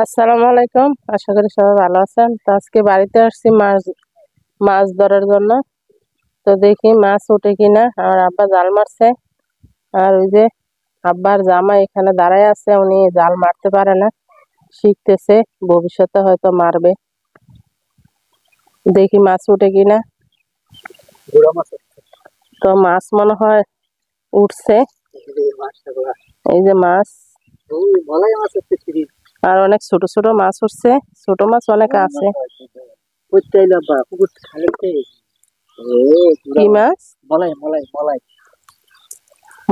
আসসালামু আলাইকুম। আশা করি সবাই ভালো আছেন। তো আজকে বাড়িতে আসছি মাছ মাছ ধরার জন্য। তো দেখি মাছ ওঠে কিনা। আমার আব্বা জাল মারছে, আর ওই যে আব্বার জামাই এখানে দাঁড়ায় আছে, উনি জাল মারতে পারে না, শিখতেছে, ভবিষ্যতে হয়তো মারবে। দেখি মাছ ওঠে কিনা। তো মাছ মনে হয় উঠছে, এই যে মাছ, আর অনেক ছোট ছোট মাছ উঠছে, ছোট মাছ অনেক আছে। কি মাছ?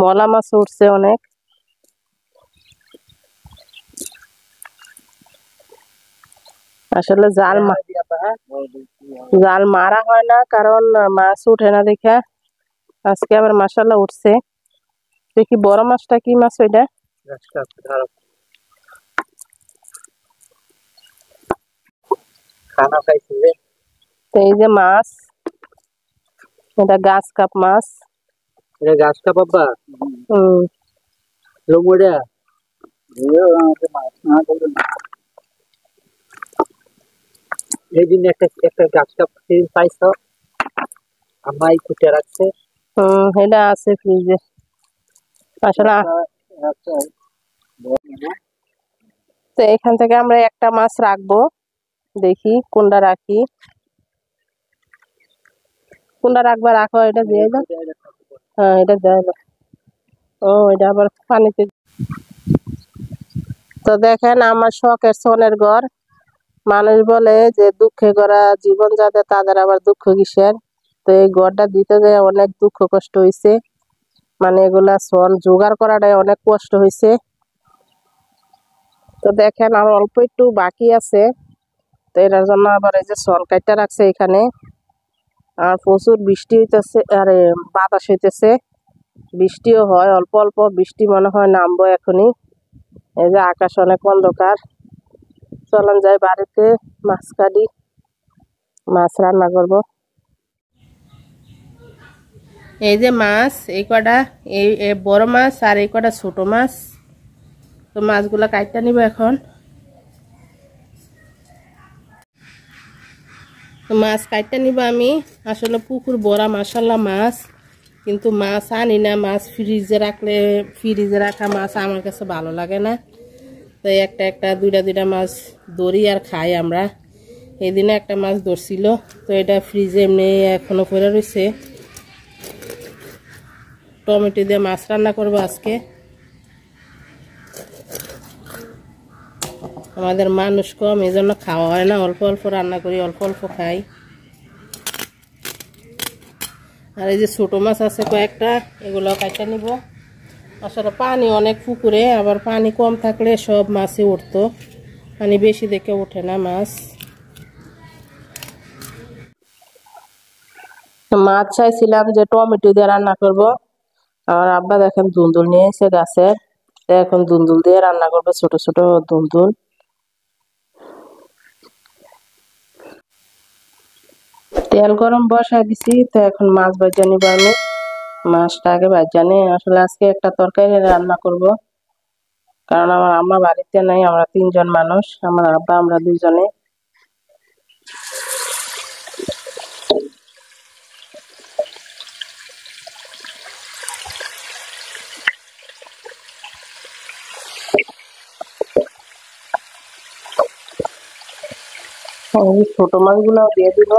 মলা মাছ উঠছে অনেক। আসলে জাল মারা হয় না, কারণ মাছ উঠে না দেখা। আজকে আবার মাশাআল্লাহ উঠছে। দেখি বড় মাছটা কি মাছ ওইটা। তো এই যে মাছ, এটা গাছ কাপ মাছ। এটা আছে ফ্রিজে। আসলে তো এখান থেকে আমরা একটা মাছ রাখবো, দেখি কোনটা রাখি। কোনটা রাখবা, রাখো, এটা দিয়ে দাও। হ্যাঁ, এটা দেয় না। ও, এটা আবার পানিতে। তো দেখেন আমার শখের সোনের ঘর। মানুষ বলে যে দুঃখে গড়া জীবন যাদের, তাদের আবার দুঃখ কিসের। তো এই ঘরটা দিতে যে অনেক দুঃখ কষ্ট হয়েছে, মানে এগুলা সোন জোগাড় করাটাই অনেক কষ্ট হয়েছে। তো দেখেন আর অল্প একটু বাকি আছে। তো এটার জন্য আবার এই যে সোন কাটটা রাখছে এখানে। আর প্রচুর বৃষ্টি হইতেছে, আরে বাতাস হইতেছে, বৃষ্টিও হয় অল্প অল্প, বৃষ্টি মনে হয় নামবো এখনই। এই যে আকাশ অনেক অন্ধকার। চলেন যাই বাড়িতে, মাছ কাটি, মাছ রান্না করব। এই যে মাছ, এই কটা, এই বড় মাছ আর এই কটা ছোট মাছ। তো মাছগুলা কাটতে নিব এখন। তো মাছ কাটতে নিব আমি। আসলে পুকুর ভরা মাশাআল্লাহ মাছ, কিন্তু মাছ আনি না। মাছ ফ্রিজে রাখলে, ফ্রিজে রাখা মাছ আমার কাছে ভালো লাগে না। তো একটা একটা দুইটা দুইটা মাছ ধরি আর খাই আমরা। এই দিনে একটা মাছ ধরছিল, তো এটা ফ্রিজে এমনি এখনো পড়ে রয়েছে। টমেটো দিয়ে মাছ রান্না করবো আজকে। আমাদের মানুষ কম, এই জন্য খাওয়া হয় না, অল্প অল্প রান্না করি, অল্প অল্প খাই। আর এই যে ছোট মাছ আছে কয়েকটা, এগুলো কাটতে নিব। আসলে পানি অনেক পুকুরে, আবার পানি কম থাকলে সব মাছই উঠতো, পানি বেশি দেখে ওঠে না মাছ। মাছ চাইছিলাম যে টমেটো দিয়ে রান্না করব। আমার আব্বা দেখেন দুন্দুল নিয়ে এসে গাছে, এখন দুন্দুল দিয়ে রান্না করবে, ছোট ছোট দুন্দুল। তেল গরম বসায় দিছি, তো এখন মাছ ভাজা নিব আমি। মাছটা আগে ভাজা নিই। আসলে আজকে একটা তরকারি রান্না করব, কারণ আমার আম্মা বাড়িতে নাই, আমরা তিনজন মানুষ, আমার আব্বা আমরা দুজনে। ছোট মাছগুলো দিয়ে দিব।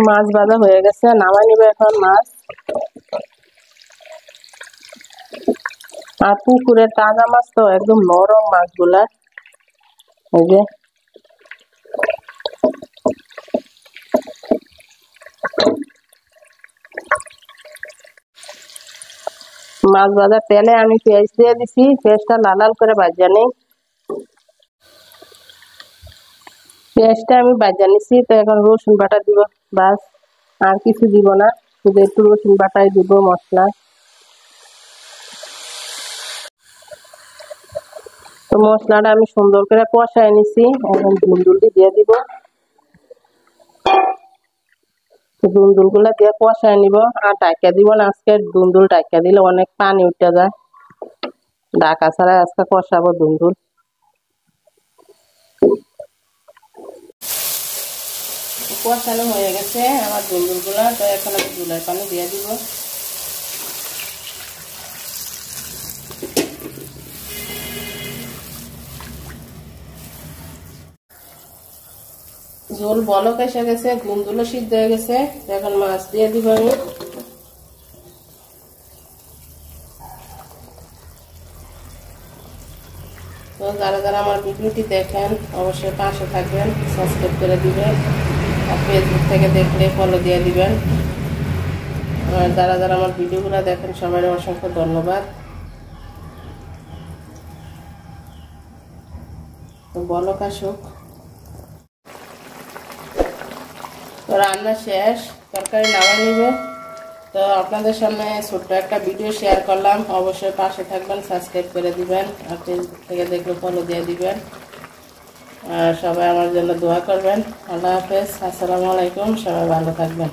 মাছ ভাজা হয়ে গেছে, নামাই নিবে এখন মাছ। আর পুকুরের তাজা মাছ তো একদম নরম মাছগুলা। এই যে মাছ ভাজার তেলে আমি পেঁয়াজ দিয়ে দিছি, পেঁয়াজটা লাল লাল করে ভাজা নেই। পেঁয়াজটা আমি ভাজা নিছি, তো এখন রসুন বাটা দিব, বাস আর কিছু দিব না, শুধু একটু রসুন বাটাই দিব, মশলা। তো মশলাটা আমি সুন্দর করে কষায় নিছি, এখন ধুন্দুলটি দিয়ে দিব। দুন্দুল গুলা দিয়ে কষায় নিব আর ডাইকা দিব না আজকে দুন্দুল ডাইকা দিলে অনেক পানি উঠে যায় ঢাকা ছাড়া আজকে কষাবো দুন্দুল কষানো হয়ে গেছে আমার দুন্দুল গুলা তো এখন আমি জুলের পানি দিয়ে দিব ঝোল বলক এসে গেছে দুন্দুলও সিদ্ধ হয়ে গেছে এখন মাছ দিয়ে দিব আমি তো যারা যারা আমার ভিডিওটি দেখেন অবশ্যই পাশে থাকবেন সাবস্ক্রাইব করে দিবেন আর ফেসবুক থেকে দেখলে ফলো দিয়ে দিবেন আর যারা যারা আমার ভিডিওগুলো দেখেন সবাই অসংখ্য ধন্যবাদ তো বলক আসুক তো রান্না শেষ তরকারি নামাই নিব তো আপনাদের সামনে ছোট্ট একটা ভিডিও শেয়ার করলাম অবশ্যই পাশে থাকবেন সাবস্ক্রাইব করে দিবেন আর ফেসবুক থেকে দেখলে ফলো দিয়ে দিবেন আর সবাই আমার জন্য দোয়া করবেন আল্লাহ হাফেজ আসসালামু আলাইকুম সবাই ভালো থাকবেন